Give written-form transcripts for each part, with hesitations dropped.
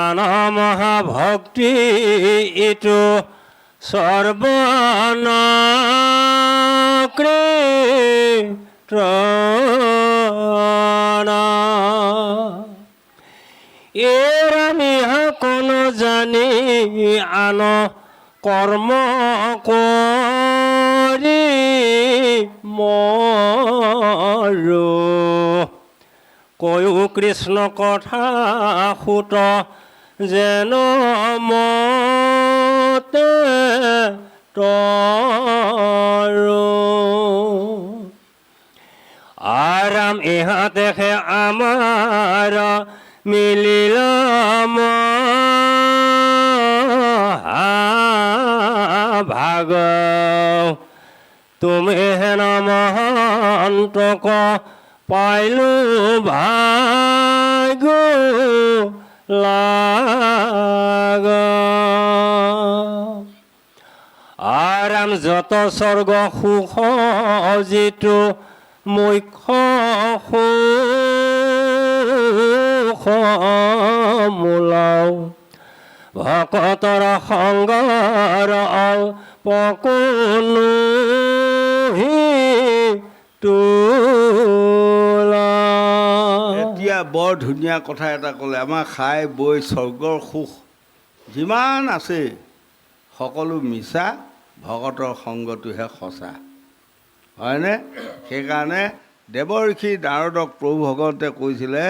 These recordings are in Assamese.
জান মহাভক্তি ইটো সৰ্বনকৃতনা এৰ আমি কোনো জানি আন কৰ্ম কৰি মৰো কয়ো কৃষ্ণ কথা সুত যেন মতে তৰো আরাম ইহা দেখে আমার মিলিল ভাগ তুমি হেন মহন্তক পাইলো ভাগ লাগ আরাম যত স্বর্গ সুখ যিটো মুখ্য সুখ মূলাও ভকতৰ সংগৰ অল্পকোনো এতিয়া বৰ ধুনীয়া কথা এটা ক'লে। আমাৰ খাই বৈ স্বৰ্গৰ সুখ যিমান আছে সকলো মিছা, ভকতৰ সংগটোহে সঁচা, হয়নে? সেইকাৰণে দেৱৰ্ষি নাৰদক প্ৰভু ভগৱন্তে কৈছিলে,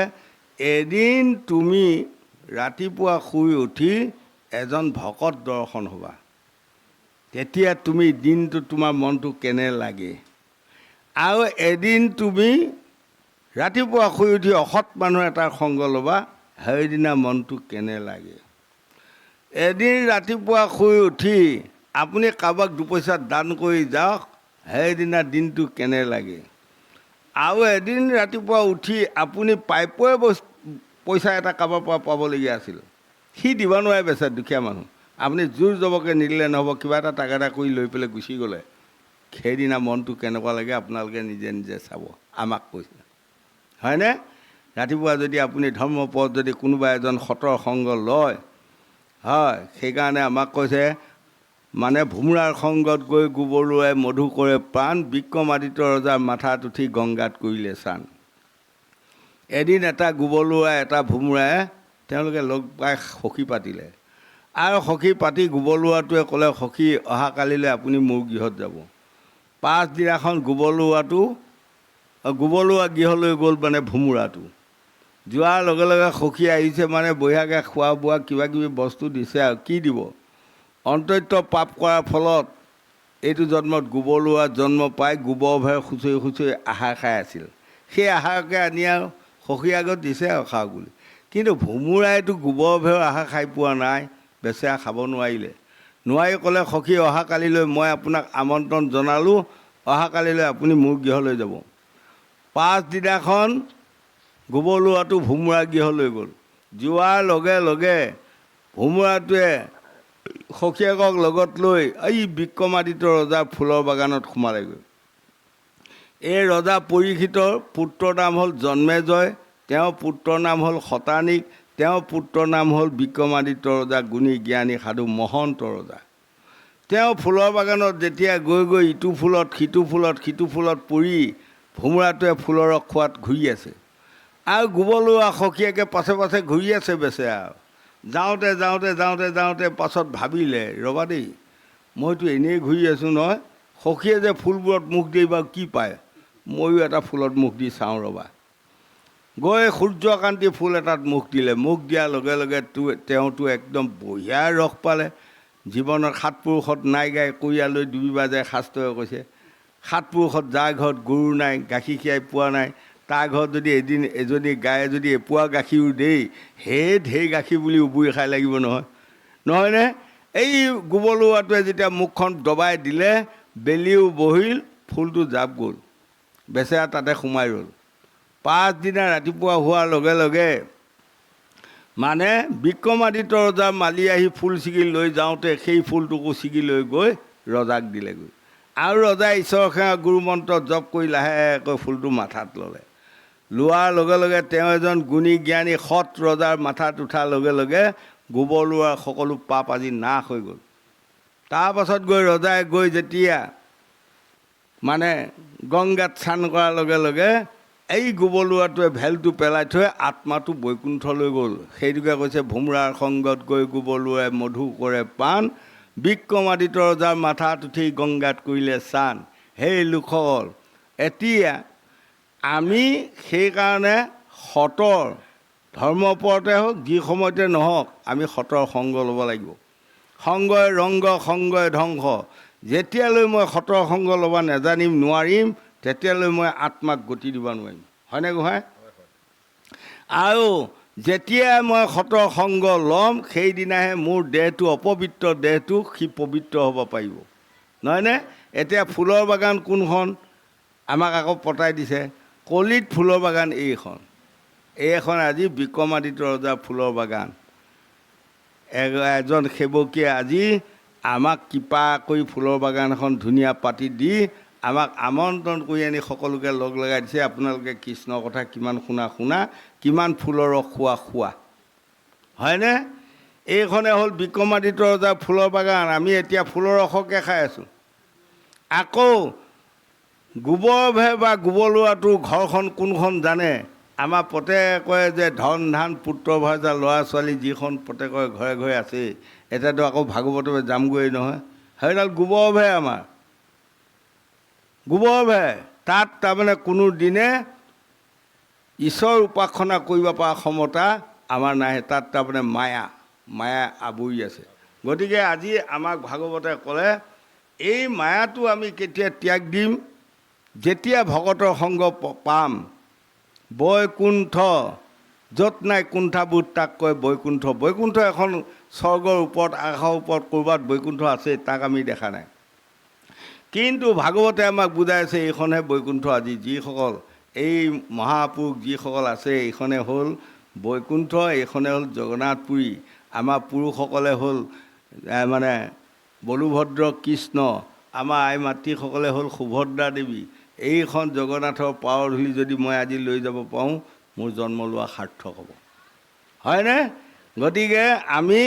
এদিন তুমি ৰাতিপুৱা শুই উঠি এজন ভকত দৰ্শন হ'বা, তেতিয়া তুমি দিনটো তোমাৰ মনটো কেনে লাগে। আৰু এদিন তুমি ৰাতিপুৱা শুই উঠি অসৎ মানুহ এটাৰ সংগ ল'বা, সেইদিনা মনটো কেনে লাগে। এদিন ৰাতিপুৱা শুই উঠি আপুনি কাৰোবাক দুপইচা দান কৰি যাওক, সেইদিনা দিনটো কেনে লাগে। আৰু এদিন ৰাতিপুৱা উঠি আপুনি পাইপৰে পইচা এটা কাৰোবাৰ পৰা পাবলগীয়া আছিল, সি দিব নোৱাৰে বেচেৰা দুখীয়া মানুহ, আপুনি জোৰ জবৰকৈ নিদিলে নহ'ব, কিবা এটা তাগাদা কৰি লৈ পেলাই গুচি গ'লে, সেইদিনা মনটো কেনেকুৱা লাগে আপোনালোকে নিজে নিজে চাব। আমাক কৈছে, হয়নে? ৰাতিপুৱা যদি আপুনি ধৰ্মপদ যদি কোনোবা এজন সতৰ সংগ লয়, হয়, সেইকাৰণে আমাক কৈছে, মানে ভোমোৰাৰ সংগত গৈ গোবৰুৱাই মধু কৰে প্ৰাণ, বিক্ৰমাদিত্য ৰজাৰ মাথাত উঠি গংগাত কৰিলে স্নান। এদিন এটা গোবৰুৱাই এটা ভোমোৰাই তেওঁলোকে লগ পাই সখী পাতিলে, আৰু সখী পাতি গোবৰুৱাটোৱে ক'লে, সখী অহাকালিলৈ আপুনি মোৰ গৃহত যাব। পাছদিনাখন গোবৰুৱা গৃহলৈ গ'ল, মানে ভোমোৰাটো যোৱাৰ লগে লগে সখী আহিছে, মানে বঢ়িয়াকৈ খোৱা বোৱা কিবা কিবি বস্তু দিছে, আৰু কি দিব। অন্তত্য পাপ কৰাৰ ফলত এইটো জন্মত গোবৰুৱা জন্ম পাই গোবৰ ভেৰ খুচৰি খুচৰি আহাৰ খাই আছিল। সেই আহাৰকে আনি আৰু সখীৰ আগত দিছে আৰু খাওক বুলি। কিন্তু ভোমোৰাইটো গোবৰ ভেৰ আহাৰ খাই পোৱা নাই, বেচেৰা খাব নোৱাৰিলে। নোৱাৰি ক'লে, সখী অহাকালিলৈ মই আপোনাক আমন্ত্ৰণ জনালোঁ, অহাকালিলৈ আপুনি মোৰ গৃহলৈ যাব। পাছদিনাখন গোবৰুৱাটো ভোমোৰা গৃহলৈ গ'ল। যোৱাৰ লগে লগে ভোমোৰাটোৱে সখীয়েকক লগত লৈ এই বিক্ৰমাদিত্য ৰজাৰ ফুলৰ বাগানত সোমালেগৈ। এই ৰজা পৰীক্ষিতৰ পুত্ৰৰ নাম হ'ল জন্মেজয়, তেওঁৰ পুত্ৰৰ নাম হ'ল শতানিক, তেওঁৰ পুত্ৰৰ নাম হ'ল বিক্ৰমাদিত্য ৰজা, গুণী জ্ঞানী সাধু মহন্ত ৰজা। তেওঁ ফুলৰ বাগানত যেতিয়া গৈ গৈ ইটো ফুলত সিটো ফুলত সিটো ফুলত পৰি ভোমোৰাটোৱে ফুলৰ ৰস খোৱাত ঘূৰি আছে, আৰু গোবৰুৱা সখীয়েকে পাছে পাছে ঘূৰি আছে বেচেৰা। যাওঁতে যাওঁতে যাওঁতে যাওঁতে পাছত ভাবিলে, ৰ'বা দেই, মইতো এনেই ঘূৰি আছোঁ নহয়, সখীয়ে যে ফুলবোৰত মুখ দি বাৰু কি পায়, ময়ো এটা ফুলত মুখ দি চাওঁ ৰ'বা। গৈ সূৰ্যকান্তি ফুল এটাত মুখ দিলে। মুখ দিয়াৰ লগে লগে তেওঁতো একদম বঢ়িয়া ৰস পালে। জীৱনত সাত পুৰুষত নাই গাই কৰিয়ালৈ ডুবিবা যায়, শাস্ত্ৰই কৈছে। সাত পুৰুষত যাৰ ঘৰত গৰু নাই, গাখীৰ খীৰাই পোৱা নাই, তাৰ ঘৰত যদি এদিন এজনী গায়ে যদি এপোৱা গাখীৰো দেই, সেই ঢেৰ গাখীৰ বুলি উবুৰি খাই লাগিব নহয়, নহয়নে? এই গোবৰুৱাটোৱে যেতিয়া মুখখন দবাই দিলে, বেলিও বহিল, ফুলটো জাপ গ'ল, বেচেৰা তাতে সোমাই ৰ'ল। পাছদিনা ৰাতিপুৱা হোৱাৰ লগে লগে মানে বিক্ৰমাদিত্য ৰজাৰ মালি আহি ফুল ছিগি লৈ যাওঁতে সেই ফুলটোকো ছিগি লৈ গৈ ৰজাক দিলেগৈ। আৰু ৰজাই ঈশ্বৰৰ সেৱা গুৰু মন্ত্ৰ জপ কৰি লাহেকৈ ফুলটো মাথাত ল'লে। লোৱাৰ লগে লগে তেওঁ এজন গুণী জ্ঞানী সৎ ৰজাৰ মাথাত উঠাৰ লগে লগে গোবৰ লোৱাৰ সকলো পাপ আজি নাশ হৈ গ'ল। তাৰপাছত গৈ ৰজাই গৈ যেতিয়া মানে গংগাত স্নান কৰাৰ লগে লগে এই গোবৰ লোৱাটোৱে ভেলটো পেলাই থৈ আত্মাটো বৈকুণ্ঠলৈ গ'ল। সেইটোকে কৈছে ভোমোৰাৰ সংগত গৈ গোবৰ লোৱাই মধু কৰে পাণ, বিক্ৰমাদিত্য ৰজাৰ মাথাত উঠি গংগাত কৰিলে স্নান। সেই লোকসকল এতিয়া আমি সেইকাৰণে সতৰ ধৰ্মৰ ওপৰতে হওক যি সময়তে নহওক আমি সতৰ সংগ ল'ব লাগিব। সংগই ৰংগ সংগই ধ্বংস। যেতিয়ালৈ মই সতৰ সংগ ল'ব নাজানিম নোৱাৰিম তেতিয়ালৈ মই আত্মাক গতি দিব নোৱাৰিম। হয়নে গোহাঁই? আৰু যেতিয়াই মই সতৰ সংগ ল'ম সেইদিনাহে মোৰ দেহটো অপবিত্ৰ দেহটো সি পবিত্ৰ হ'ব পাৰিব, নহয়নে? এতিয়া ফুলৰ বাগান কোনখন আমাক আকৌ পতাই দিছে, কলিত ফুলৰ বাগান এইখন আজি বিক্ৰমাদিত্য ৰজাৰ ফুলৰ বাগান। এজন সেৱকীয়ে আজি আমাক কৃপা কৰি ফুলৰ বাগান এখন ধুনীয়া পাতি দি আমাক আমন্ত্ৰণ কৰি আনি সকলোকে লগ লগাই দিছে। আপোনালোকে কৃষ্ণৰ কথা কিমান শুনা, কিমান ফুলৰ ৰস খোৱা, হয়নে? এইখনে হ'ল বিক্ৰমাদিত্য ৰজাৰ ফুলৰ বাগান। আমি এতিয়া ফুলৰ ৰসকে খাই আছোঁ। আকৌ গোবৰ ভে বা গোবৰ লোৱাটো ঘৰখন কোনখন জানে? আমাৰ প্ৰত্যেকৰে যে ধন ধান পুত্ৰ ভজা ল'ৰা ছোৱালী যিখন প্ৰত্যেকৰে ঘৰে ঘৰে আছে, এতিয়াতো আকৌ ভাগৱতলৈ যামগৈ নহয়, সেইডাল গোবৰ ভে আমাৰ গোবৰ ভে। তাত তাৰমানে কোনো দিনে ঈশ্বৰ উপাসনা কৰিব পৰা ক্ষমতা আমাৰ নাই। তাত তাৰমানে মায়া আৱৰি আছে। গতিকে আজি আমাক ভাগৱতে ক'লে এই মায়াটো আমি কেতিয়া ত্যাগ দিম? যেতিয়া ভকতৰ সংগ পাম। বৈকুণ্ঠ য'ত নাই কুণ্ঠাবোধ তাক কয় বৈকুণ্ঠ। বৈকুণ্ঠ এখন স্বৰ্গৰ ওপৰত আকাশৰ ওপৰত ক'ৰবাত বৈকুণ্ঠ আছে, তাক আমি দেখা নাই। কিন্তু ভাগৱতে আমাক বুজাইছে এইখনহে বৈকুণ্ঠ। আজি যিসকল এই মহাপুৰুষ যিসকল আছে এইখনে হ'ল বৈকুণ্ঠ, এইখনে হ'ল জগন্নাথপুৰী। আমাৰ পুৰুষসকলে হ'ল মানে বলুভদ্ৰ কৃষ্ণ, আমাৰ আই মাতৃসকলে হ'ল সুভদ্ৰা দেৱী। এইখন জগন্নাথৰ পাৱৰ ধূলি যদি মই আজি লৈ যাব পাৰোঁ মোৰ জন্ম লোৱা সাৰ্থক হ'ব, হয়নে? গতিকে আমি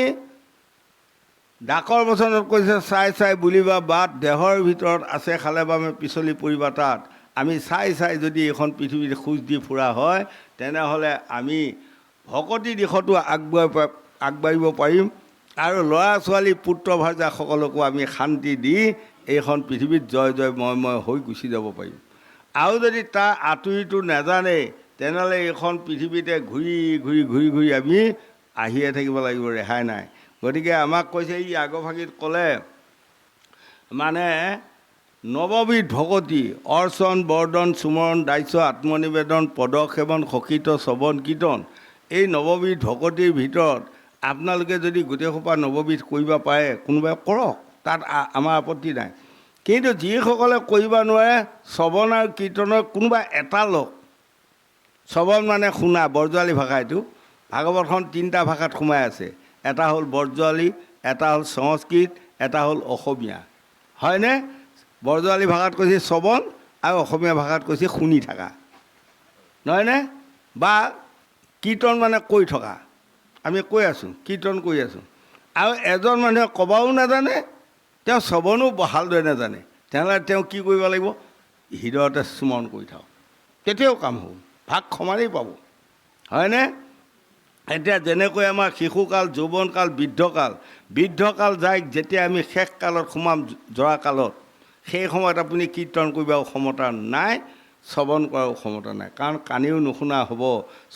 ডাকৰ বচনত কৈছে চাই চাই বুলিবা বাট, দেহৰ ভিতৰত আছে খালে বামে পিছলি পৰিবা তাত। আমি চাই চাই যদি এইখন পৃথিৱীত খোজ দি ফুৰা হয় তেনেহ'লে আমি ভকতি দিশতো আগবাঢ়িব পাৰিম আৰু ল'ৰা ছোৱালী পুত্ৰ ভাৰ্যাসকলকো আমি শান্তি দি এইখন পৃথিৱীত জয় জয় ময় হৈ গুচি যাব পাৰিম। আৰু যদি তাৰ আঁতৰিটো নাজানে তেনেহ'লে এইখন পৃথিৱীতে ঘূৰি আমি আহিয়ে থাকিব লাগিব, ৰেহাই নাই। গতিকে আমাক কৈছে ই আগভাগীত ক'লে মানে নৱবিধ ভকতি অৰ্চন বৰ্ধন সুমৰণ দাস্য আত্মনিবেদন পদসেৱন সখিত শ্ৰৱণ কীৰ্তন। এই নৱবিধ ভকতিৰ ভিতৰত আপোনালোকে যদি গোটেইসোপা নৱবিধ কৰিব পাৰে কোনোবাই কৰক, তাত আমাৰ আপত্তি নাই। কিন্তু যিসকলে কৰিব নোৱাৰে শ্ৰৱণ আৰু কীৰ্তনৰ কোনোবা এটা লওক। শ্ৰৱণ মানে শুনা, বৰজোৱালী ভাষা। এইটো ভাগৱতখন 3টা ভাষাত সোমাই আছে। এটা হ'ল বৰজোৱালী, এটা হ'ল সংস্কৃত, এটা হ'ল অসমীয়া, হয়নে? বৰজোৱালী ভাষাত কৈছে শ্ৰৱণ আৰু অসমীয়া ভাষাত কৈছে শুনি থকা, নহয়নে? বা কীৰ্তন মানে কৈ থকা। আমি কৈ আছোঁ, কীৰ্তন কৰি আছোঁ। আৰু এজন মানুহে ক'বাও নাজানে, তেওঁ শ্ৰৱণো ভালদৰে নাজানে, তেনেহ'লে তেওঁ কি কৰিব লাগিব? হৃদয়তে স্মৰণ কৰি থাকক, তেতিয়াও কাম হ'ব, ভাগ সমানেই পাব, হয়নে? এতিয়া যেনেকৈ আমাৰ শিশুকাল, যৌৱনকাল, বৃদ্ধকাল যায়, যেতিয়া আমি শেষ কালত সোমাম জৰা কালত, সেই সময়ত আপুনি কীৰ্তন কৰিব ক্ষমতা নাই, শ্ৰৱণ কৰাৰো ক্ষমতা নাই। কাৰণ কাণেও নুশুনা হ'ব,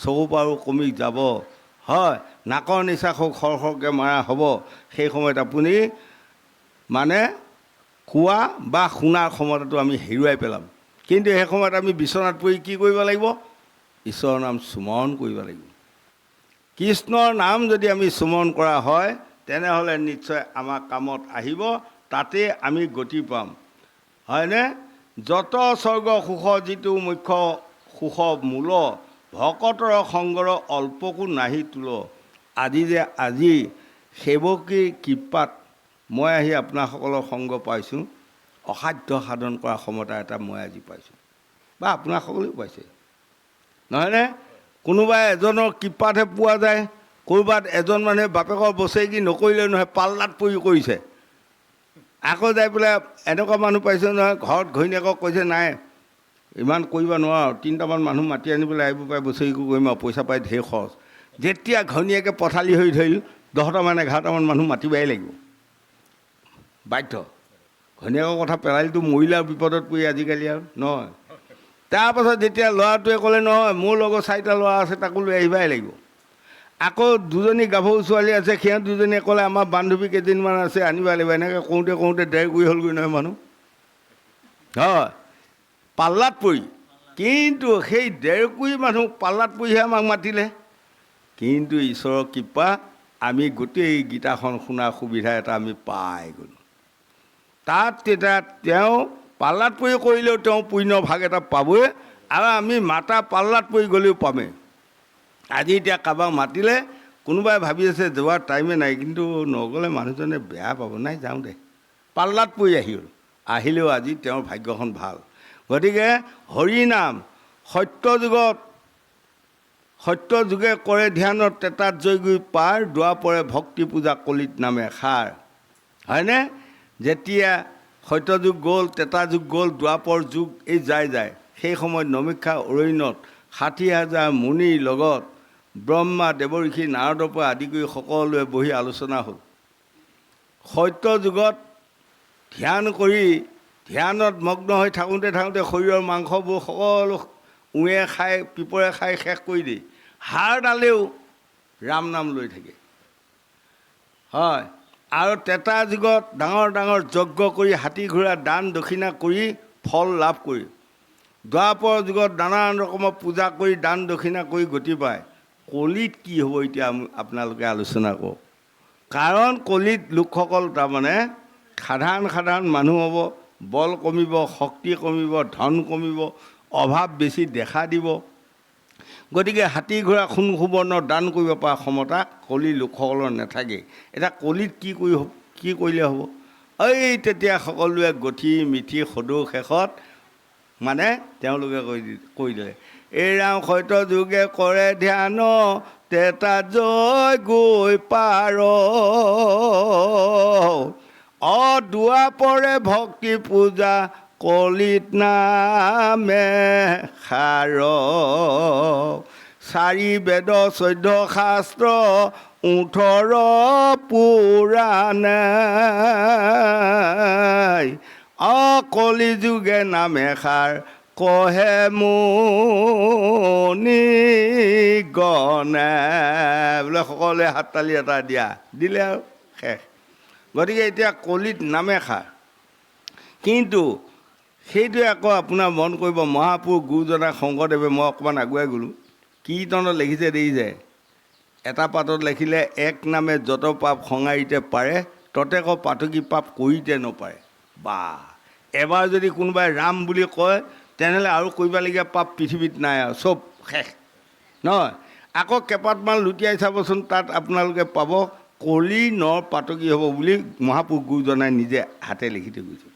চকু পাৰো কমি যাব, হয়, নাকৰ নিচা খৰকৈ মাৰা হ'ব। সেই সময়ত আপুনি মানে কোৱা বা শুনাৰ ক্ষমতাটো আমি হেৰুৱাই পেলাম। কিন্তু সেই সময়ত আমি বিচনাত পৰি কি কৰিব লাগিব? ঈশ্বৰৰ নাম স্মৰণ কৰিব লাগিব। কৃষ্ণৰ নাম যদি আমি স্মৰণ কৰা হয় তেনেহ'লে নিশ্চয় আমাৰ কামত আহিব, তাতে আমি গতি পাম, হয়নে? যত স্বৰ্গ সুখ যিটো মুখ্য সুখ মূল, ভকতৰ সংগৰ অল্পকো নাহি তোল। আজি সেৱকীৰ কৃপাত মই আহি আপোনাসকলৰ সংগ পাইছোঁ। অসাধ্য সাধন কৰা ক্ষমতা এটা মই আজি পাইছোঁ, বা আপোনাসকলেও পাইছে। নহয়নে? কোনোবাই এজনৰ কৃপাতহে পোৱা যায়, ক'ৰবাত এজন মানুহে বাপেকৰ বছেৰেকি নকৰিলে নহয়, পাল্লাত পৰি কৰিছে। আকৌ যাই পেলাই এনেকুৱা মানুহ পাইছে নহয়, ঘৰত ঘৈণীয়েকক কৈছে নাই ইমান কৰিব নোৱাৰো, 3টামান মানুহ মাতি আনি পেলাই আহিব পাৰে, বছেৰেকো কৰিম আৰু পইচা পাই ঢেৰ খৰচ। যেতিয়া ঘৈণীয়েকে পথালি হৈ ধৰিল 10টামান 11টামান মানুহ মাতিবাই লাগিব, বাধ্য। ঘৈণীয়েকৰ কথা পেলালিতো মৰিলে আৰু বিপদত পৰি আজিকালি আৰু নহয়। তাৰপাছত যেতিয়া ল'ৰাটোৱে ক'লে নহয় মোৰ লগত 4টা ল'ৰা আছে, তাকো লৈ আহিবাই লাগিব। আকৌ 2জনী গাভৰু ছোৱালী আছে, সিহঁত 2জনীয়ে ক'লে আমাৰ বান্ধৱী কেইদিনমান আছে, আনিব লাগিব। এনেকৈ কওঁতে কওঁতে 1.5 কুৰি হ'লগৈ নহয় মানুহ, হয় পাল্লাত পৰি। কিন্তু সেই 1.5 কুৰি মানুহ পাল্লাত পৰিহে আমাক মাতিলে। কিন্তু ঈশ্বৰৰ কৃপা, আমি গোটেই গীতাখন শুনাৰ সুবিধা এটা আমি পাই গ'লোঁ। তাত তেতিয়া তেওঁ পাল্লাত পৰি কৰিলেও তেওঁ পুণ্য ভাগ এটা পাবই, আৰু আমি মাতা পাল্লাত পৰি গ'লেও পামেই। আজি এতিয়া কাৰোবাক মাতিলে কোনোবাই ভাবি আছে যোৱাৰ টাইমে নাই, কিন্তু নগ'লে মানুহজনে বেয়া পাব, নাই যাওঁ দে, পাল্লাত পৰি আহিলেও আজি তেওঁৰ ভাগ্যখন ভাল। গতিকে হৰিনাম সত্য যুগে কৰে ধ্যানত, তেতাত জয়গুৰি পাৰ, দুৱাপৰে ভক্তি পূজা কলিত নামে সাৰ। হয়নে? যেতিয়া সত্যযুগ গ'ল, তেতা যুগ গ'ল, দুৱাপৰ যুগ এই যায়, সেই সময়ত নমীক্ষা অৰণ্যত 60,000 মুনিৰ লগত ব্ৰহ্মা দেৱঋষি নাৰদৰ পৰা আদি কৰি সকলোৱে বহি আলোচনা হ'ল। সত্য যুগত ধ্যানত মগ্ন হৈ থাকোঁতে শৰীৰৰ মাংসবোৰ সকলো উঁয়ে খাই পিপৰে খাই শেষ কৰি দিয়ে, হাড়ডালেও ৰাম নাম লৈ থাকে, হয়। আৰু তেতা যুগত ডাঙৰ ডাঙৰ যজ্ঞ কৰি হাতী ঘোঁৰা দান দক্ষিণা কৰি ফল লাভ কৰি, দ্বাপৰ যুগত নানান ৰকমৰ পূজা কৰি দান দক্ষিণা কৰি গতি পায়। কলিত কি হ'ব এতিয়া আপোনালোকে আলোচনা কৰক। কাৰণ কলিত লোকসকল তাৰমানে সাধাৰণ মানুহ হ'ব, বল কমিব, শক্তি কমিব, ধন কমিব, অভাৱ বেছি দেখা দিব। গতিকে হাতী ঘোঁৰা সোণ সুবৰ্ণ দান কৰিব পৰা ক্ষমতা কলি লোকসকলৰ নাথাকে। এতিয়া কলিত কি কৰিলে হ'ব? তেতিয়া সকলোৱে গঠি মিঠি সদৌ শেষত মানে তেওঁলোকে কৈ দিলে, এই ৰাম সত্য যুগে কৰে ধ্যান, তেতা জয় গৈ পাৰ, দুৱাপৰে ভক্তি পূজা কলিত নামে সাৰ। 4 বেদ 14 শাস্ত্ৰ 18 পুৰাণে, কলি যুগে নামে সাৰ, কহে মুনি গণে বোলে। সকলোৱে হাততালি এটা দিলে আৰু শেষ। গতিকে এতিয়া কলিত নামে সাৰ। কিন্তু সেইটোৱে আকৌ আপোনাৰ মন কৰিব, মহাপুৰুষ গুৰুজনা শংকৰদেৱে, মই অকণমান আগুৱাই গ'লোঁ, কীৰ্তনত লিখিছে দেখিছে, এটা পাতত লিখিলে, এক নামে যত পাপ সংসাৰিতে পাৰে, ততে ক পাতকী পাপ কৰিতে নপাৰে। বা এবাৰ যদি কোনোবাই ৰাম বুলি কয় তেনেহ'লে আৰু কৰিবলগীয়া পাপ পৃথিৱীত নাই আৰু, চব শেষ নহয়। আকৌ কেইপাতমান লুটিয়াই চাবচোন, তাত আপোনালোকে পাব কলি নৰ পাতকী হ'ব বুলি মহাপুৰুষ গুৰুজনাই নিজে হাতে লিখি থৈ গৈছে।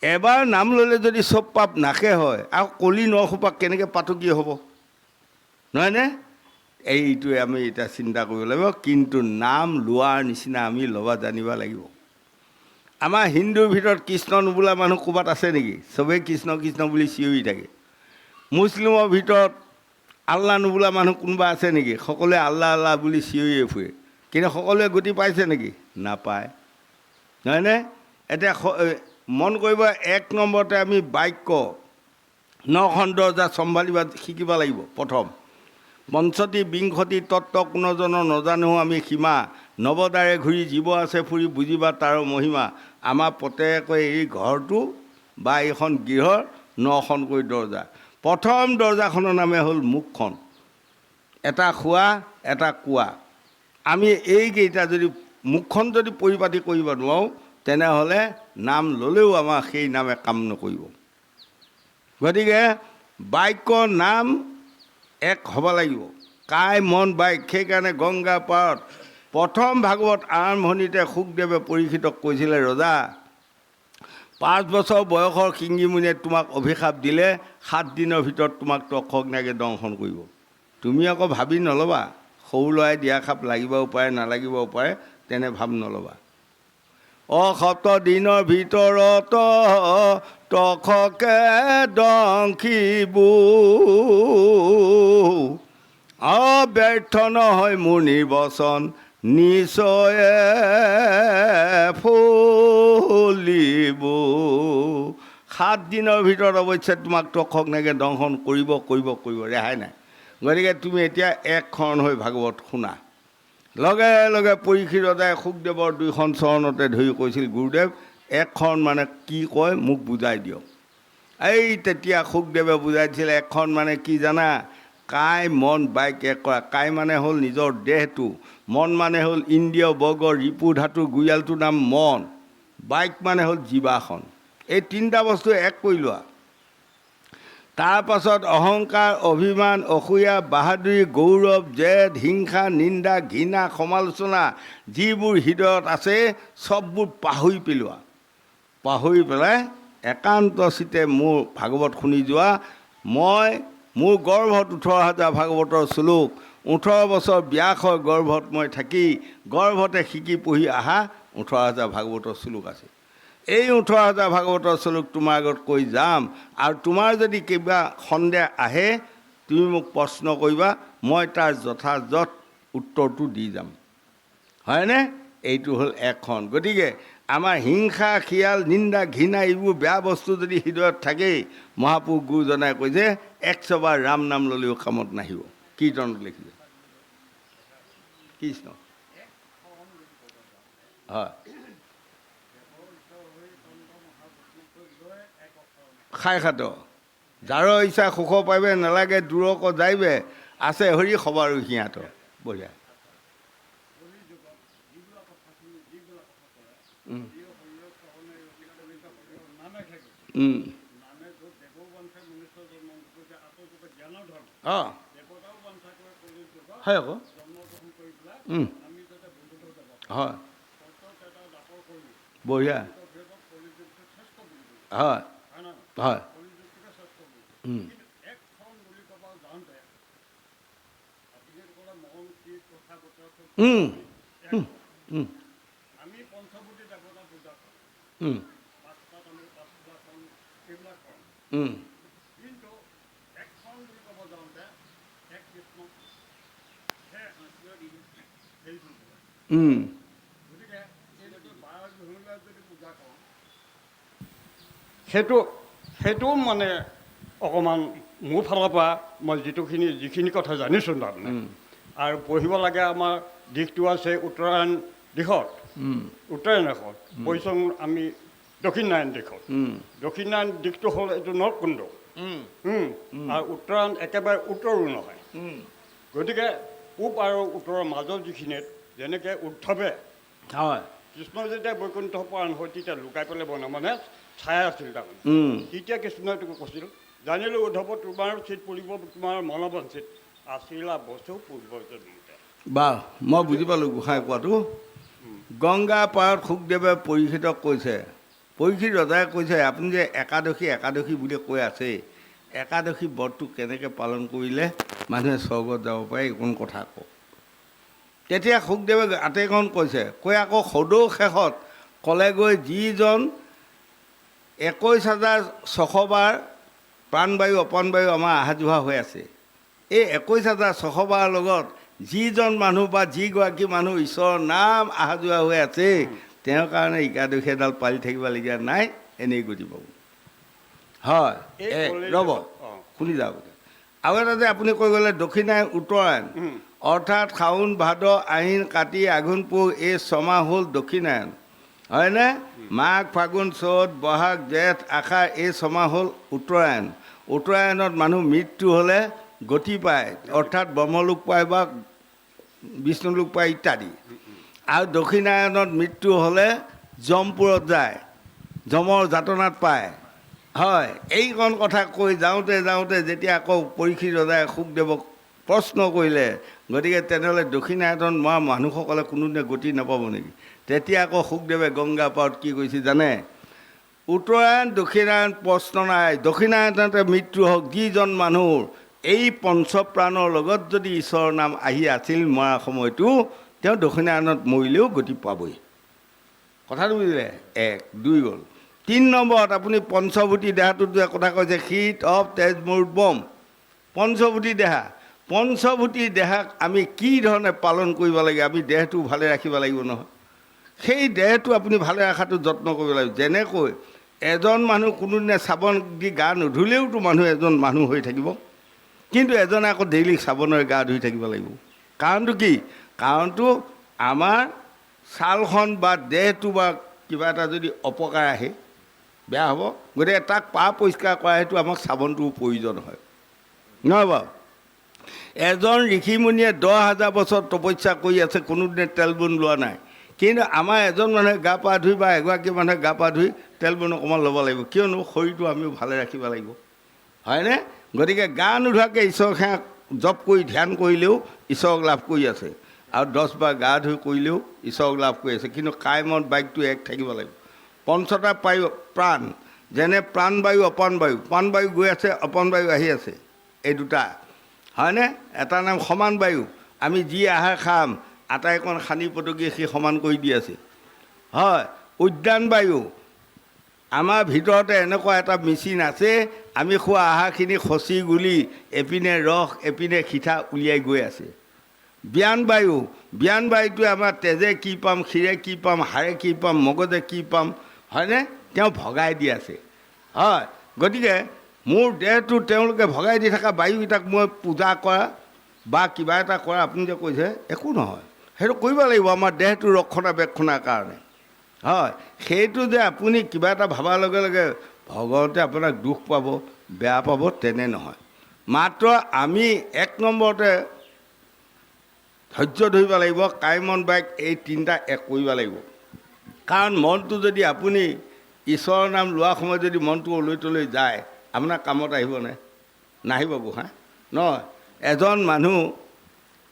এবাৰ নাম ল'লে যদি চব পাপ নাশে হয়, আৰু কলি নৰসোপা কেনেকৈ পাতকী হ'ব, নহয়নে? এইটোৱে আমি এতিয়া চিন্তা কৰিব লাগিব। কিন্তু নাম লোৱাৰ নিচিনা আমি ল'ব জানিব লাগিব। আমাৰ হিন্দুৰ ভিতৰত কৃষ্ণ নোবোলা মানুহ ক'ৰবাত আছে নেকি? চবেই কৃষ্ণ কৃষ্ণ বুলি চিঞৰি থাকে। মুছলিমৰ ভিতৰত আল্লাহ নোবোলা মানুহ কোনোবা আছে নেকি? সকলোৱে আল্লাহ আল্লাহ বুলি চিঞৰিয়ে ফুৰে। কিন্তু সকলোৱে গতি পাইছে নেকি? নাপায়, নহয়নে? এতিয়া মন কৰিব, 1 নম্বৰতে আমি বাক্য 9খন দৰ্জা চম্ভালিব শিকিব লাগিব। প্ৰথম পঞ্চতি বিংশতি তত্ত্ব কোনজনৰ নজানো আমি সীমা, নৱদাৰে ঘূৰি জীৱ আছে ফুৰি বুজিবা তাৰ মহিমা। আমাৰ প্ৰত্যেকে এই ঘৰটো বা এইখন গৃহৰ 9খনকৈ দৰ্জা। প্ৰথম দৰ্জাখনৰ নামে হ'ল মুখখন, এটা খোৱা এটা কোৱা। আমি এইকেইটা যদি মুখখন যদি পৰিপাতি কৰিব নোৱাৰোঁ, তেনেহ'লে নাম ল'লেও আমাৰ সেই নামে কাম নকৰিব। গতিকে বাক্য নাম এক হ'ব লাগিব, কাই মন বাইক। সেইকাৰণে গংগা পাৰত প্ৰথম ভাগৱত আৰম্ভণিতে শুকদেৱে পৰীক্ষিতক কৈছিলে, ৰজা 5 বছৰ বয়সৰ শিঙিমুনিয়ে তোমাক অভিশাপ দিলে 7 দিনৰ ভিতৰত তোমাক তক্ষকনাগে দংশন কৰিব। তুমি আকৌ ভাবি নল'বা সৰু ল'ৰাই দিয়া খাপ লাগিবও পাৰে নালাগিবও পাৰে, তেনে ভাব নল'বা। 7 দিনৰ ভিতৰত তক্ষকে দংশিব, ব্যৰ্থ নহয় মোৰ নিৰ্বচন নিশ্চয়ে ফলিব। 7 দিনৰ ভিতৰত অৱশ্যে তোমাক তক্ষকনাগে দংশন কৰিব, ৰেহাই নাই। গতিকে তুমি এতিয়া একখন হৈ ভাগৱত শুনা। লগে লগে পৰীক্ষিত ৰজাই শুকদেৱৰ 2খন চৰণতে ধৰি কৈছিল, গুৰুদেৱ এখন মানে কি কয় মোক বুজাই দিয়ক। এই তেতিয়া শুকদেৱে বুজাই দিছিলে, এখন মানে কি জানা, কাই মন বাইক এক কৰা। কাই মানে হ'ল নিজৰ দেহটো, মন মানে হ'ল ইন্দ্ৰিয় বৰ্গ ৰিপু ধাতু গুৰিয়ালটোৰ নাম মন, বাইক মানে হ'ল জীৱাসন। এই 3টা বস্তু এক কৰি লোৱা। তাৰপাছত অহংকাৰ, অভিমান, অসূয়া, বাহাদুৰি, গৌৰৱ, জেদ, হিংসা, নিন্দা, ঘৃণা, সমালোচনা যিবোৰ হৃদয়ত আছে চববোৰ পাহৰি পেলোৱা। পাহৰি পেলাই একান্ত চিতে মোৰ ভাগৱত শুনি যোৱা। মই মোৰ গৰ্ভত 18,000 ভাগৱতৰ শ্লোক, 18 বছৰ ব্যাসৰ গৰ্ভত মই থাকি গৰ্ভতে শিকি পঢ়ি অহা 18,000 ভাগৱতৰ শ্লোক আছে। এই 18,000 ভাগৱতৰ শ্লোক তোমাৰ আগত কৈ যাম, আৰু তোমাৰ যদি কিবা সন্দেহ আহে তুমি মোক প্ৰশ্ন কৰিবা, মই তাৰ যথাযথ উত্তৰটো দি যাম। হয়নে? এইটো হ'ল এখন। গতিকে আমাৰ হিংসা, খিয়াল, নিন্দা, ঘৃণা এইবোৰ বেয়া বস্তু যদি হৃদয়ত থাকেই, মহাপুৰুষ গুৰুজনাই কৈ যে 100 বাৰ ৰাম নাম ল'লেও কামত নাহিব। কীৰ্তনত লিখিছে কৃষ্ণ। হয়, খাই খাত যাৰ ইচ্ছা সুখ পাইবে, নালাগে দূৰক যাইবে, আছে হৰি সবাৰো সিহঁত। বঢ়িয়া। অঁ হয় আকৌ, হয় বঢ়িয়া, হয় হয়। সেইটো মানে অকণমান মোৰ ফালৰ পৰা মই যিখিনি কথা জানিছোঁ তাৰমানে। আৰু পঢ়িব লাগে আমাৰ দিশটো আছে উত্তৰায়ণ দিশত, উত্তৰায়ণ দিশত পঢ়িছোঁ আমি দক্ষিণায়ন দিশত। দক্ষিণায়ন দিশটো হ'ল এইটো নৰকুণ্ড, আৰু উত্তৰায়ণ একেবাৰে উত্তৰো নহয়। গতিকে পূব আৰু উত্তৰৰ মাজৰ যিখিনিত যেনেকৈ উদ্ধৱে হয় কৃষ্ণ যেতিয়া বৈকুণ্ঠৰ পৰা হৈ তেতিয়া লুকাই পেলাই মানে চাই আছিল তাৰমানে। তেতিয়া কৃষ্ণই তোক কৈছিল, জানিলোঁ উদ্ধৱ তোমাৰ চিত পৰিব তোমাৰ মনোবাঞ্ছিত আছিলা বস্তু পূৰ্বতে। বাহ, মই বুজি পালোঁ গোসাঁই কোৱাটো। গংগা পাৰত শুকদেৱে পৰীক্ষিতক কৈছে, পৰীক্ষিত ৰজাই কৈছে, আপুনি যে একাদশী বুলি কৈ আছে, একাদশী ব্ৰতটো কেনেকৈ পালন কৰিলে মানুহে স্বৰ্গত যাব পাৰে, এইকণ কথা কওক। তেতিয়া শুকদেৱে আটাইখন কৈছে, কৈ আকৌ সদৌ শেষত ক'লেগৈ, যিজন 21,600 বাৰ প্ৰাণবায়ু অপানবায়ু আমাৰ অহা যোৱা হৈ আছে, এই 21,600 বাৰৰ লগত যিজন মানুহ বা যিগৰাকী মানুহ ঈশ্বৰৰ নাম অহা যোৱা হৈ আছে, তেওঁৰ কাৰণে একাদশী এডাল পালি থাকিবলগীয়া নাই, এনেই গতি পাব। হয়, ৰ'ব শুনি যাওক। আৰু এটা যে আপুনি কৈ গ'লে দক্ষিণায়ন উত্তৰায়ণ, অৰ্থাৎ শাওণ ভাদ আহিন কাতি আঘোণ পুহ এই 6 মাহ হ'ল দক্ষিণায়ন, হয়নে? মাঘ ফাগুন চ'ত বহাগ জেঠ আষাৰ এই 6 মাহ হ'ল উত্তৰায়ণ। উত্তৰায়ণত মানুহ মৃত্যু হ'লে গতি পায়, অৰ্থাৎ ব্ৰহ্মলোক পায় বা বিষ্ণুলোক পায় ইত্যাদি। আৰু দক্ষিণায়নত মৃত্যু হ'লে যমপুৰত যায়, যমৰ যাতনাত পায়। হয়, এইকণ কথা কৈ যাওঁতে যেতিয়া আকৌ পৰীক্ষিত ৰজাই শুকদেৱক প্ৰশ্ন কৰিলে, গতিকে তেনেহ'লে দক্ষিণায়তন মৰা মানুহসকলে কোনোদিনে গতি নাপাব নেকি? তেতিয়া আকৌ শুকদেৱে গংগা পাৰত কি কৈছে জানে? উত্তৰায়ণ দক্ষিণায়ন প্ৰশ্ন নাই, দক্ষিণায়নতে মৃত্যু হওক। যিজন মানুহৰ এই পঞ্চপ্ৰাণৰ লগত যদি ঈশ্বৰৰ নাম আহি আছিল মৰা সময়টো, তেওঁ দক্ষিণায়নত মৰিলেও গতি পাবই। কথাটো বুজিলে? 1 2 গ'ল। 3 নম্বৰত আপুনি পঞ্চভূতি দেহাটোত যে কথা কৈছে, শীত অপ তেজ মূৰ বম, পঞ্চভূতি দেহা। পঞ্চভূতি দেহাক আমি কি ধৰণে পালন কৰিব লাগে? আমি দেহটো ভালে ৰাখিব লাগিব নহয়। সেই দেহটো আপুনি ভালে ৰখাটো যত্ন কৰিব লাগিব। যেনেকৈ এজন মানুহ কোনোদিনে চাবোন দি গা নুধুলেওতো মানুহ এজন মানুহ হৈ থাকিব, কিন্তু এজনে আকৌ ডেইলি চাবোনেৰে গা ধুই থাকিব লাগিব। কাৰণটো কি? কাৰণটো আমাৰ ছালখন বা দেহটো বা কিবা এটা যদি অপকাৰ আহে বেয়া হ'ব, গতিকে তাক পৰিষ্কাৰ কৰা হেতু আমাক চাবোনটোও প্ৰয়োজন হয়, নহয় বাৰু? এজন ঋষিমুনিয়ে 10,000 বছৰ তপস্যা কৰি আছে, কোনোদিনে তেলবন লোৱা নাই। কিন্তু আমাৰ এজন মানুহে গা পা ধুই বা এগৰাকী মানুহে গা পা ধুই তেলবন অকণমান ল'ব লাগিব, কিয়নো শৰীৰটো আমিও ভালে ৰাখিব লাগিব, হয়নে? গতিকে গা নোধোৱাকৈ ঈশ্বৰ সেৱা জপ কৰি ধ্যান কৰিলেও ঈশ্বৰক লাভ কৰি আছে, আৰু 10 বাৰ গা ধুই কৰিলেও ঈশ্বৰক লাভ কৰি আছে। কিন্তু কায়মন বাক্যটো এক থাকিব লাগিব। পঞ্চটা প্ৰাণ, যেনে প্ৰাণবায়ু অপানবায়ু, প্ৰাণবায়ু গৈ আছে, অপানবায়ু আহি আছে, এই দুটা, হয়নে? এটা নাম সমান বায়ু, আমি যি আহাৰ খাম আটাইকণ সানি পটকি সি সমান কৰি দি আছে, হয়। উদ্যান বায়ু, আমাৰ ভিতৰতে এনেকুৱা এটা মেচিন আছে, আমি খোৱা আহাৰখিনি খচি গুলি এপিনে ৰস এপিনে সিঠা উলিয়াই গৈ আছে। জ্ঞান বায়ু, জ্ঞান বায়ুটোৱে আমাৰ তেজে কি পাম, শিৰে কি পাম, হাড়ে কি পাম, মগজে কি পাম, হয়নে? তেওঁ ভগাই দি আছে, হয়। গতিকে মোৰ দেহটো তেওঁলোকে ভগাই দি থকা বায়ুকেইটাক মই পূজা কৰা বা কিবা এটা কৰা, আপুনি যে কৈছে একো নহয়, সেইটো কৰিব লাগিব আমাৰ দেহটো ৰক্ষণাবেক্ষণাৰ কাৰণে, হয়। সেইটো যে আপুনি কিবা এটা ভবাৰ লগে লগে ভগৱন্তে আপোনাক দুখ পাব, বেয়া পাব, তেনে নহয়। মাত্ৰ আমি 1 নম্বৰতে ধৈৰ্য ধৰিব লাগিব, কায়মন বাক্য এই 3টা এক কৰিব লাগিব। কাৰণ মনটো যদি আপুনি ঈশ্বৰৰ নাম লোৱাৰ সময়ত যদি মনটো অলৈ তলৈ যায়, আপোনাৰ কামত আহিবনে? নাহিব গোসাঁই, নহয়। এজন মানুহ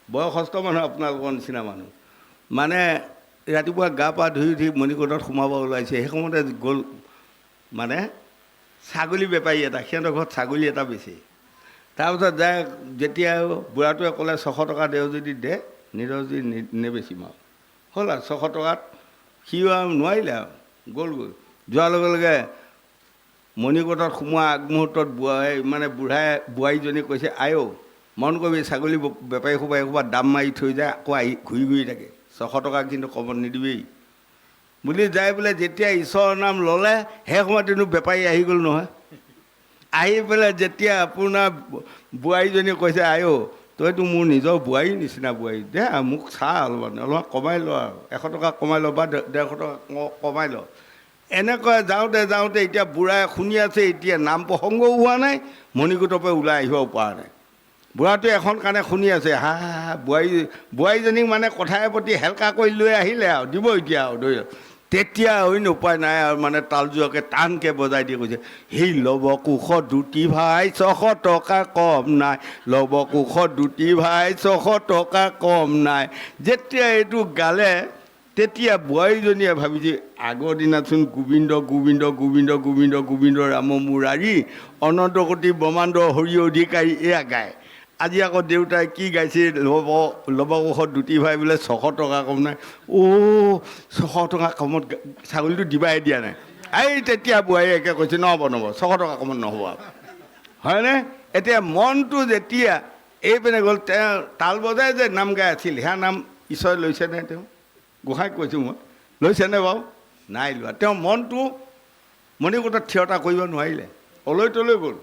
বয়সস্থ মানুহ, আপোনালোকৰ নিচিনা মানুহ, মানে ৰাতিপুৱা গা পা ধুই উঠি মণিকোটত সোমাব ওলাইছে, সেই সময়তে গ'ল মানে ছাগলী বেপাৰী এটা, সিহঁতৰ ঘৰত ছাগলী এটা বেছি। তাৰপিছত যায়, যেতিয়া বুঢ়াটোৱে ক'লে 600 টকা দেও যদি দে, নিজৰ যদি নেবেচিম আৰু, হ'ল আৰু 600 টকাত সিও আৰু নোৱাৰিলে আৰু গ'লগৈ। যোৱাৰ লগে লগে মণিকোটত সোমোৱা আগমুহূৰ্তত বোৱাৰীজনী কৈছে, আইও মন কৰিবি, ছাগলী বেপাৰী সোপা এসোপা দাম মাৰি থৈ যায়, আকৌ আহি ঘূৰি ঘূৰি থাকে, 600 টকা কিন্তু কমত নিদিবি বুলি যাই বোলে যেতিয়া ঈশ্বৰৰ নাম ল'লে, সেই সময়তনো বেপাৰী আহি গ'ল নহয়। আহি পেলাই যেতিয়া আপোনাৰ বোৱাৰীজনীয়ে কৈছে, আইও তইতো মোৰ নিজৰ বোৱাৰীৰ নিচিনা বোৱাৰী, দে মোক চা অলপমান কমাই ল, আৰু 100 টকা কমাই ল বা 150 টকা কমাই ল। এনেকৈ যাওঁতে যাওঁতে এতিয়া বুঢ়াই শুনি আছে, এতিয়া নাম প্ৰসংগও হোৱা নাই, মণিকোটৰ পৰা ওলাই আহিব পৰা নাই। বুঢ়াটোৱে এখন কাণে শুনি আছে, হা বোৱাৰীজনীক মানে কথাৰে প্ৰতি হেলকা কৰি লৈ আহিলে আৰু দিব এতিয়া আৰু ধৰি। তেতিয়া অইন উপায় নাই আৰু মানে তালযোৱাকে টানকৈ বজাই দি কৈছে, সেই ল'ব কোষ দুটি ভাই 600 টকা কম নাই, ল'ব কোষ দুটি ভাই 600 টকা কম নাই। যেতিয়া এইটো গালে তেতিয়া বোৱাৰীজনীয়ে ভাবিছে, আগৰ দিনাচোন গোবিন্দ গোবিন্দ গোবিন্দ গোবিন্দ গোবিন্দ ৰাম মুৰাৰী অনন্ত কোটি ব্ৰহ্মাণ্ড হৰি অধিকাৰী এয়া গায়, আজি আকৌ দেউতাই কি গাইছে, ল'ব কোষত দুটি ভাই বোলে 600 টকা কম নাই। 600 টকা কমত ছাগলীটো দিবাই দিয়া নাই। তেতিয়া বোৱাৰীয়ে একে কৈছে, নহ'ব 600 টকা কমত নহ'ব আৰু, হয়নে? এতিয়া মনটো যেতিয়া এইপিনে গ'ল, তেওঁ তাল বজাই যে নাম গাই আছিল, সেয়া নাম ঈশ্বৰে লৈছেনে? তেওঁ গোসাঁইক কৈছোঁ মই, লৈছেনে বাৰু? নাই লোৱা। তেওঁ মনটো মণিকোটত থিয়তা কৰিব নোৱাৰিলে, অলৈ তলৈ গ'ল,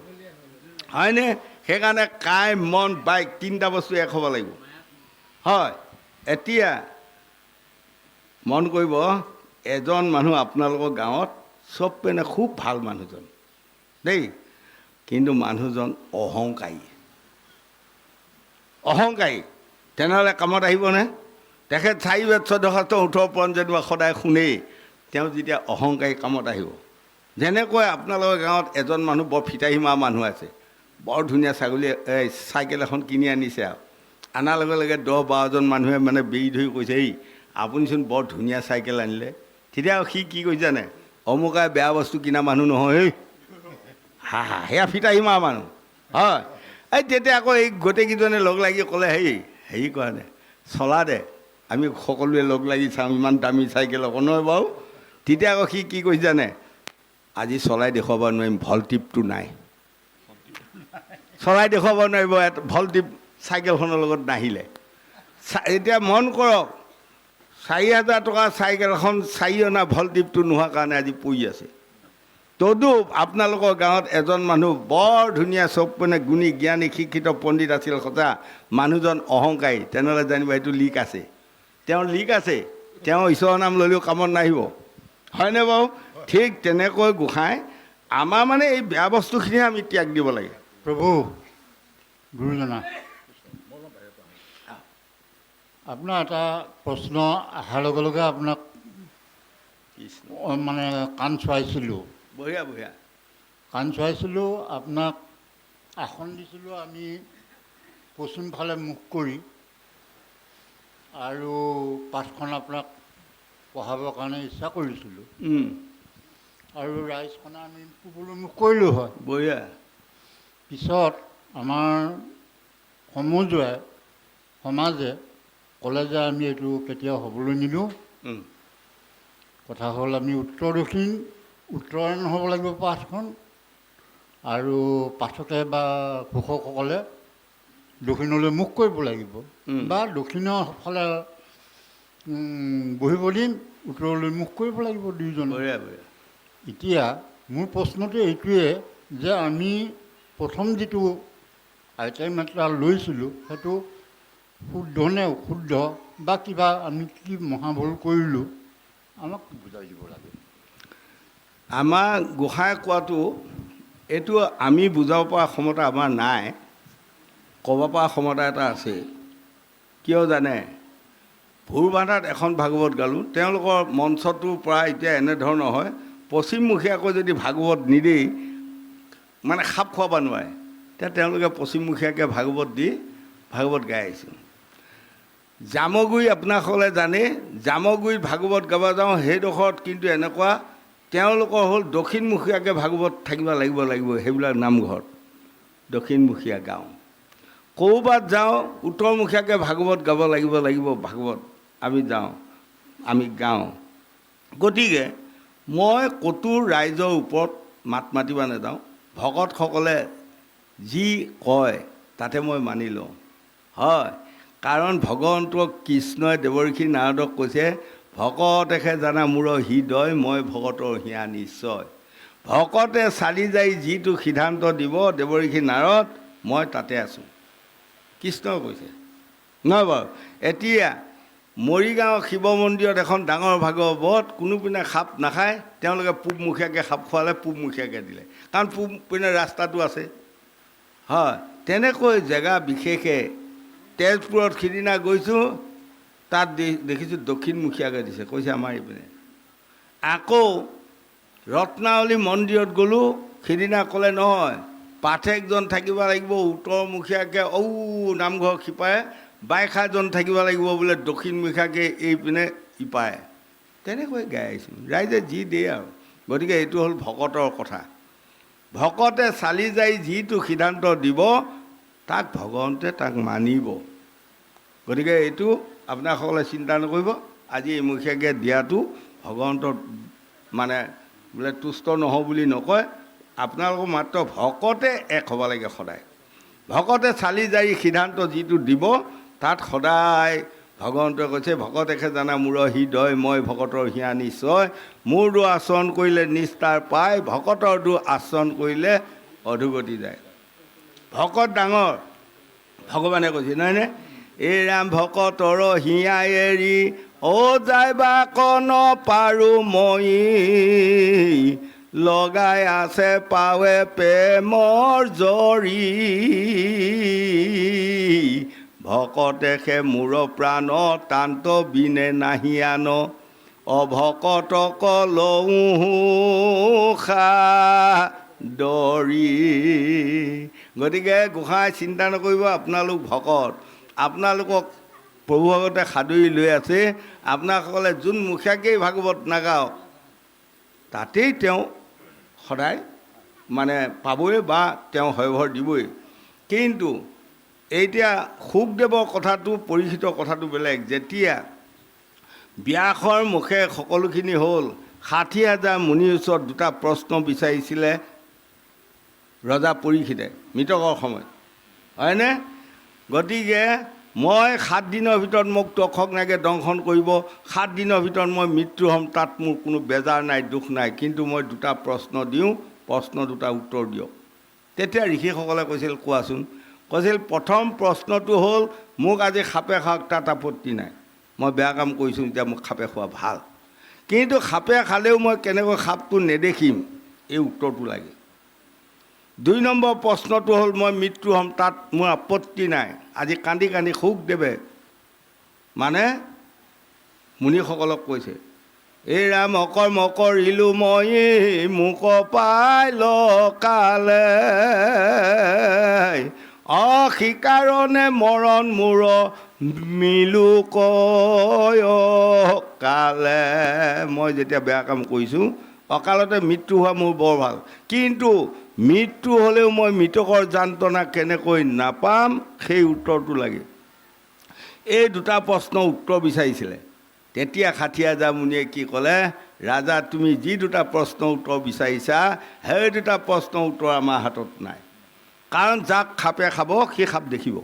হয়নে? সেইকাৰণে কায় মন বাক্য 3টা বস্তু এক হ'ব লাগিব, হয়। এতিয়া মন কৰিব, এজন মানুহ আপোনালোকৰ গাঁৱত চব পেনে খুব ভাল মানুহজন দেই, কিন্তু মানুহজন অহংকাৰী, তেনেহ'লে কামত আহিবনে? তেখেত 4 বেদ 14 শাস্ত্ৰ 18 পুৰাণ যেনিবা সদায় শুনেই, তেওঁ যেতিয়া অহংকাৰী কামত আহিব। যেনেকৈ আপোনালোকৰ গাঁৱত এজন মানুহ বৰ ফিতাহীমা মানুহ আছে, বৰ ধুনীয়া চাইকেল এখন কিনি আনিছে, আৰু অনাৰ লগে লগে 10-12জন মানুহে মানে বেৰি ধৰি কৈছে, এই আপুনিচোন বৰ ধুনীয়া চাইকেল আনিলে। তেতিয়া সি কি কৰিছে জানে? অমুকাই বেয়া বস্তু কিনা মানুহ নহয় হা হা সেয়া ফিতাহী মাৰা মানুহ হয় এই তেতিয়া আকৌ এই গোটেইকেইজনে লগ লাগি ক'লে হেৰি কৰা দে চলা দে আমি সকলোৱে লগ লাগি চাওঁ ইমান দামী চাইকেল আকৌ নহয় বাৰু তেতিয়া আকৌ সি কি কৈছে জানে আজি চলাই দেখুৱাব নোৱাৰিম ভল্টিপটো নাই চলাই দেখুৱাব নোৱাৰিব ভল্টিপ চাইকেলখনৰ লগত নাহিলে এতিয়া মন কৰক 4,000 টকা চাইকেলখন 4 অনা ভল্টিপটো নোহোৱাৰ কাৰণে আজি পৰি আছে তদু আপোনালোকৰ গাঁৱত এজন মানুহ বৰ ধুনীয়া চব মানে গুণী জ্ঞানী শিক্ষিত পণ্ডিত আছিল সঁচা মানুহজন অহংকাৰী তেনেহ'লে জানিব সেইটো লিক আছে তেওঁ লিক আছে তেওঁ ঈশ্বৰৰ নাম ল'লেও কামত নাহিব হয়নে বাৰু ঠিক তেনেকৈ গোসাঁই আমাৰ মানে এই বেয়া বস্তুখিনি আমি ত্যাগ দিব লাগে প্ৰভু গুৰুজনা আপোনাৰ এটা প্ৰশ্ন অহাৰ লগে লগে আপোনাক মানে কাণ চোৱাইছিলোঁ বঢ়িয়া বঢ়িয়া কাণ চোৱাইছিলোঁ আপোনাক আসন দিছিলোঁ আমি পশ্চিম ফালে মুখ কৰি আৰু পাঠখন আপোনাক পঢ়াবৰ কাৰণে ইচ্ছা কৰিছিলোঁ আৰু ৰাইজখনে আমি পূবলৈ মুখ কৰিলোঁ হয় বঢ়িয়া পিছত আমাৰ সমাজে ক'লে যে আমি এইটো কেতিয়াও হ'বলৈ নিদিওঁ কথা হ'ল আমি উত্তৰায়ণ হ'ব লাগিব পাঠখন আৰু পাঠকে বা ঘোষকসকলে দক্ষিণলৈ মুখ কৰিব লাগিব বা দক্ষিণৰ ফালে বহিব দিম উত্তৰলৈ মুখ কৰিব লাগিব দুয়োজনে এতিয়া মোৰ প্ৰশ্নটো এইটোৱে যে আমি প্ৰথম যিটো আইটেম এটা লৈছিলোঁ সেইটো শুদ্ধ নে অশুদ্ধ বা কিবা আমি কি মহাভুল কৰিলোঁ আমাক বুজাই দিব লাগে আমাৰ গোসাঁই কোৱাটো এইটো আমি বুজাব পৰা ক্ষমতা আমাৰ নাই ক'ব পৰা ক্ষমতা এটা আছে কিয় জানে ভোৰবান্ধাত এখন ভাগৱত গালোঁ তেওঁলোকৰ মঞ্চটোৰ পৰা এতিয়া এনেধৰণৰ হয় পশ্চিমমুখীয়াকৈ যদি ভাগৱত নিদেই মানে খাপ খুৱাব নোৱাৰে তেতিয়া তেওঁলোকে পশ্চিমমুখীয়াকৈ ভাগৱত দি ভাগৱত গাই আহিছোঁ জামগুৰি আপোনাসকলে জানে জামগুৰিত ভাগৱত গাব যাওঁ সেইডোখৰত কিন্তু এনেকুৱা তেওঁলোকৰ হ'ল দক্ষিণমুখীয়াকৈ ভাগৱত থাকিব লাগিব সেইবিলাক নামঘৰত দক্ষিণমুখীয়া গাঁও ক'ৰবাত যাওঁ উত্তৰমুখীয়াকৈ ভাগৱত গাব লাগিব ভাগৱত আমি গাওঁ গতিকে মই ক'তো ৰাইজৰ ওপৰত মাত মাতিব নাযাওঁ ভকতসকলে যি কয় তাতে মই মানি লওঁ হয় কাৰণ ভগৱন্তক কৃষ্ণই দেৱৰ্ষি নাৰদক কৈছে ভকতেহে জানা মূৰ হৃদয় মই ভকতৰ হিয়া নিশ্চয় ভকতে চালি যাই যিটো সিদ্ধান্ত দিব দেৱৰ্ষি নাৰদ মই তাতে আছোঁ কৃষ্ণই কৈছে নহয় বাৰু এতিয়া মৰিগাঁও শিৱ মন্দিৰত এখন ডাঙৰ ভাগৱত কোনোপিনে খাপ নাখায় তেওঁলোকে পূবমুখীয়াকৈ খাপ খোৱালে পূবমুখীয়াকৈ দিলে কাৰণ পূব পিনে ৰাস্তাটো আছে হয় তেনেকৈ জেগা বিশেষে তেজপুৰত সিদিনা গৈছোঁ তাত দেখিছোঁ দক্ষিণমুখীয়াকৈ দিছে কৈছে আমাৰ এইপিনে আকৌ ৰত্নাৱলী মন্দিৰত গ'লোঁ সিদিনা ক'লে নহয় পাঠেকজন থাকিব লাগিব উত্তৰমুখীয়াকৈ নামঘৰ সিপাৰে বাইখাজন থাকিব লাগিব বোলে দক্ষিণমুখীয়াকৈ এইপিনে ইপাৰে তেনেকৈ গাই আহিছোঁ ৰাইজে যি দিয়ে আৰু গতিকে এইটো হ'ল ভকতৰ কথা ভকতে চালি যাই যিটো সিদ্ধান্ত দিব তাক ভগৱন্তে তাক মানিব গতিকে এইটো আপোনাসকলে চিন্তা নকৰিব আজি এইমুখীয়াকৈ দিয়াটো ভগৱন্তৰ মানে বোলে তুষ্ট নহওঁ বুলি নকয় আপোনালোকৰ মাত্ৰ ভকতে এক হ'ব লাগে সদায় ভকতে চালি যাই সিদ্ধান্ত যিটো দিব তাত সদায় ভগৱন্তই কৈছে ভকতেহে জানা মূৰ হৃদয় মই ভকতৰ হিয়া নিশ্চয় মোৰ দো আচৰণ কৰিলে নিষ্ঠাৰ পায় ভকতৰ দো আচৰণ কৰিলে অধোগতি যায় ভকত ডাঙৰ ভগৱানে কৈছে নহয়নে এই ৰাম ভকতৰ হিয়া এৰি যায় বা কণ পাৰোঁ মই লগাই আছে পাৱে প্ৰেমৰ জৰি ভকতেহে মূৰ প্ৰাণ তান্ত বিনে নাহি আন অভকতক লওঁ দৰি গতিকে গোসাঁই চিন্তা নকৰিব আপোনালোক ভকত আপোনালোকক প্ৰভু ভগতে সাদৰি লৈ আছে আপোনাসকলে যোন মুখীয়াকেই ভাগৱত নাগাওক তাতেই তেওঁ সদায় মানে পাবই বা তেওঁ হয়ভৰ দিবই। কিন্তু এতিয়া শুকদেৱৰ কথাটো পৰীক্ষিতৰ কথাটো বেলেগ। যেতিয়া ব্যাসৰ মুখে সকলোখিনি হ'ল, 60,000 মুনিৰ ওচৰত দুটা প্ৰশ্ন বিচাৰিছিলে ৰজা পৰীক্ষিতে মৃতকৰ সময়ত, হয়নে? গতিকে মই 7 দিনৰ ভিতৰত মোক তক্ষকনাগে দংশন কৰিব, 7 দিনৰ ভিতৰত মই মৃত্যু হ'ম, তাত মোৰ কোনো বেজাৰ নাই, দুখ নাই, কিন্তু মই দুটা প্ৰশ্ন দিওঁ, প্ৰশ্ন দুটা উত্তৰ দিয়ক। তেতিয়া ঋষিসকলে কৈছিল, কোৱাচোন? কৈছিল, প্ৰথম প্ৰশ্নটো হ'ল, মোক আজি সাপে খাওক, তাত আপত্তি নাই, মই বেয়া কাম কৰিছোঁ, এতিয়া মোক সাপে খোৱা ভাল, কিন্তু সাপে খালেও মই কেনেকৈ সাপটো নেদেখিম, এই উত্তৰটো লাগে। 2 নম্বৰ প্ৰশ্নটো হ'ল, মই মৃত্যু হ'ম, তাত মোৰ আপত্তি নাই। আজি কান্দি কান্দি শুকদেৱে মানে মুনিসকলক কৈছে, এই ৰাম অকৰ্ম কৰিলোঁ মই মোক পাই লকালে, অশিকাৰণে মৰণ মূৰ মিলো কয় কালে। মই যেতিয়া বেয়া কাম কৰিছোঁ, অকালতে মৃত্যু হোৱা মোৰ বৰ ভাল, কিন্তু মৃত্যু হ'লেও মই মৃতকৰ যান্ত্ৰণা কেনেকৈ নাপাম, সেই উত্তৰটো লাগে। এই দুটা প্ৰশ্নৰ উত্তৰ বিচাৰিছিলে। তেতিয়া 60,000 মুনিয়ে কি ক'লে, ৰাজা তুমি যি দুটা প্ৰশ্নৰ উত্তৰ বিচাৰিছা, সেই দুটা প্ৰশ্নৰ উত্তৰ আমাৰ হাতত নাই। কাৰণ যাক সাপে খাব সি সাপ দেখিব,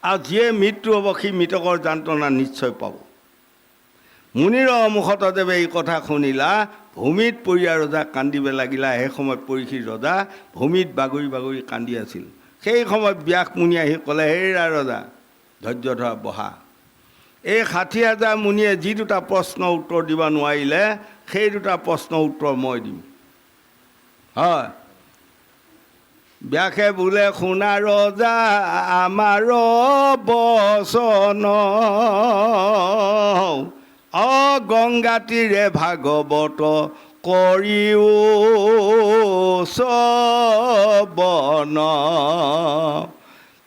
আৰু যিয়ে মৃত্যু হ'ব সি মৃতকৰ যান্ত্ৰণা নিশ্চয় পাব। মুনিৰ মুখত দেৱে এই কথা শুনিলা, ভূমিত পৰিয়া ৰজা কান্দিব লাগিলা। সেই সময়ত পৰীক্ষিত ৰজা ভূমিত বাগৰি বাগৰি কান্দি আছিল। সেই সময়ত ব্যাস মুনি আহি ক'লে, হেৰা ৰজা ধৈৰ্য ধৰা, বহা। এই 60,000 মুনিয়ে যি দুটা প্ৰশ্নৰ উত্তৰ দিব নোৱাৰিলে, সেই দুটা প্ৰশ্নৰ উত্তৰ মই দিম। হয়, ব্যাসে বোলে, শুনা ৰজা আমাৰ বচন, গংগাতীৰে ভাগৱত কৰিও শ্ৰৱণ।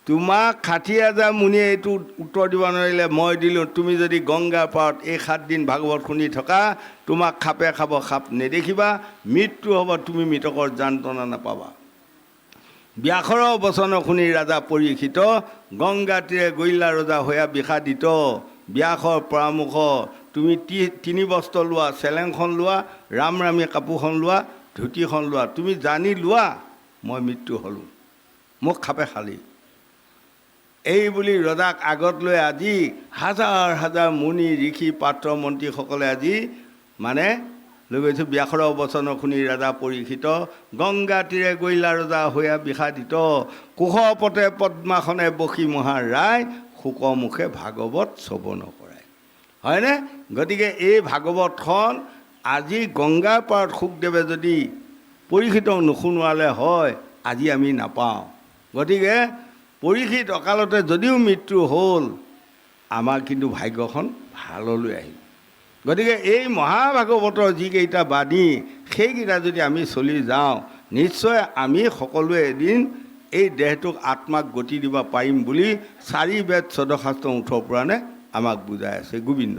তোমাক 60,000 মুনিয়ে এইটো উত্তৰ দিব নোৱাৰিলে, মই দিলোঁ। তুমি যদি গংগাৰ পাৰত এই 7 দিন ভাগৱত শুনি থকা, তোমাক সাপে খাব, সাপ নেদেখিবা, মৃত্যু হ'ব, তুমি মৃতকৰ যান্ত্ৰণা নাপাবা। ব্যাসৰ বচন শুনি ৰাজা পৰীক্ষিত গংগা তীৰে গৈলা ৰজা হৈয়া বিষাদিত। ব্যাসৰ পৰামৰ্শ, তুমি 3 বস্ত্ৰ লোৱা, চেলেংখন লোৱা, ৰামৰামী কাপোৰখন লোৱা, ধুতিখন লোৱা, তুমি জানি লোৱা মই মৃত্যু হ'লোঁ, মোক খাপে খালি। এই বুলি ৰজাক আগত লৈ আজি হাজাৰ হাজাৰ মুনি ঋষি পাত্ৰ মন্ত্ৰীসকলে আজি মানে লৈ গৈছোঁ। ব্যাসৰ বচন শুনি ৰাজা পৰীক্ষিত গংগা তীৰে গৈলা ৰজা হৈয়া বিষাদিত। কুশপতে পদ্মাসনে বসি মহাৰায়, শোকমুখে ভাগৱত শ্ৰৱণ কৰাই। হয়নে? গতিকে এই ভাগৱতখন আজি গংগাৰ পাৰত শুকদেৱে যদি পৰীক্ষিতক নুশুনোৱালে হয়, আজি আমি নাপাওঁ। গতিকে পৰীক্ষিত অকালতে যদিও মৃত্যু হ'ল, আমাৰ কিন্তু ভাগ্যখন ভাললৈ আহিল। গতিকে এই মহাভাগৱতৰ যিকেইটা বাণী, সেইকেইটা যদি আমি চলি যাওঁ, নিশ্চয় আমি সকলোৱে এদিন এই দেহটোক আত্মাক গতি দিব পাৰিম বুলি 4 বেদ 14 শাস্ত্ৰ 18 পুৰাণে আমাক বুজাই আছে। গোবিন্দ।